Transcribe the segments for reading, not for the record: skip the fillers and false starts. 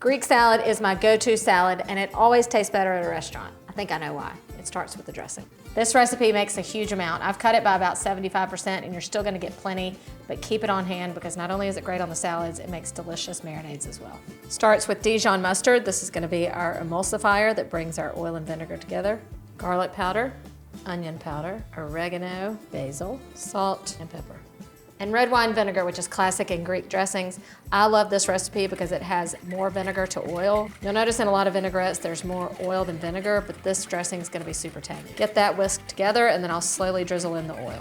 Greek salad is my go-to salad, and it always tastes better at a restaurant. I think I know why. It starts with the dressing. This recipe makes a huge amount. I've cut it by about 75%, and you're still gonna get plenty, but keep it on hand because not only is it great on the salads, it makes delicious marinades as well. Starts with Dijon mustard. This is gonna be our emulsifier that brings our oil and vinegar together. Garlic powder, onion powder, oregano, basil, salt, and pepper. And red wine vinegar, which is classic in Greek dressings. I love this recipe because it has more vinegar to oil. You'll notice in a lot of vinaigrettes there's more oil than vinegar, but this dressing is gonna be super tangy. Get that whisked together and then I'll slowly drizzle in the oil.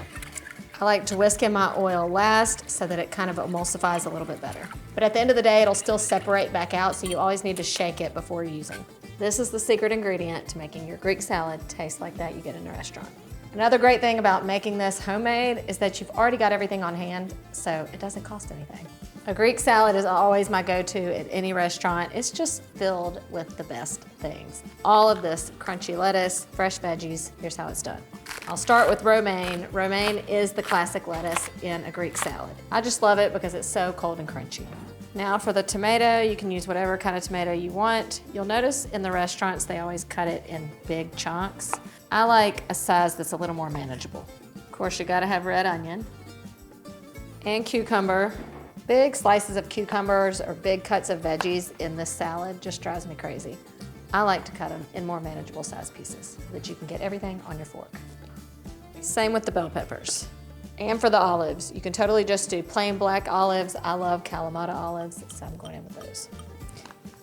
I like to whisk in my oil last so that it kind of emulsifies a little bit better. But at the end of the day, it'll still separate back out, so you always need to shake it before using. This is the secret ingredient to making your Greek salad taste like that you get in a restaurant. Another great thing about making this homemade is that you've already got everything on hand, so it doesn't cost anything. A Greek salad is always my go-to at any restaurant. It's just filled with the best things. All of this crunchy lettuce, fresh veggies, here's how it's done. I'll start with romaine. Romaine is the classic lettuce in a Greek salad. I just love it because it's so cold and crunchy. Now for the tomato, you can use whatever kind of tomato you want. You'll notice in the restaurants, they always cut it in big chunks. I like a size that's a little more manageable. Of course, you gotta have red onion and cucumber. Big slices of cucumbers or big cuts of veggies in this salad just drives me crazy. I like to cut them in more manageable size pieces so that you can get everything on your fork. Same with the bell peppers. And for the olives, you can totally just do plain black olives. I love Kalamata olives, so I'm going in with those.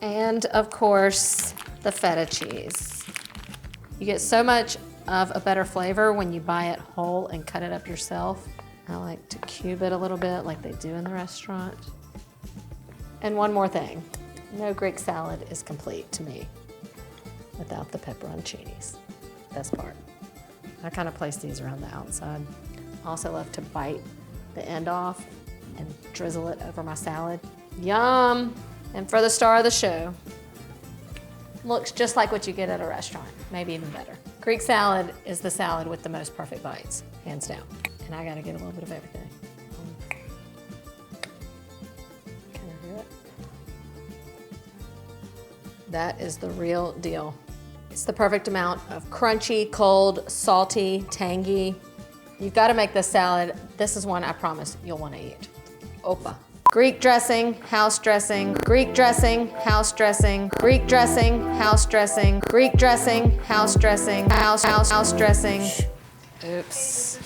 And of course, the feta cheese. You get so much of a better flavor when you buy it whole and cut it up yourself. I like to cube it a little bit like they do in the restaurant. And one more thing, no Greek salad is complete to me without the pepperoncinis. Best part. I kind of place these around the outside. I also love to bite the end off and drizzle it over my salad. Yum! And for the star of the show, looks just like what you get at a restaurant, maybe even better. Greek salad is the salad with the most perfect bites, hands down. And I gotta get a little bit of everything. Can I do it? That is the real deal. It's the perfect amount of crunchy, cold, salty, tangy. You've got to make this salad. This is one I promise you'll want to eat. Opa. Greek dressing, house dressing, Greek dressing, house dressing, Greek dressing, house dressing, Greek dressing, house dressing, house dressing. Oops.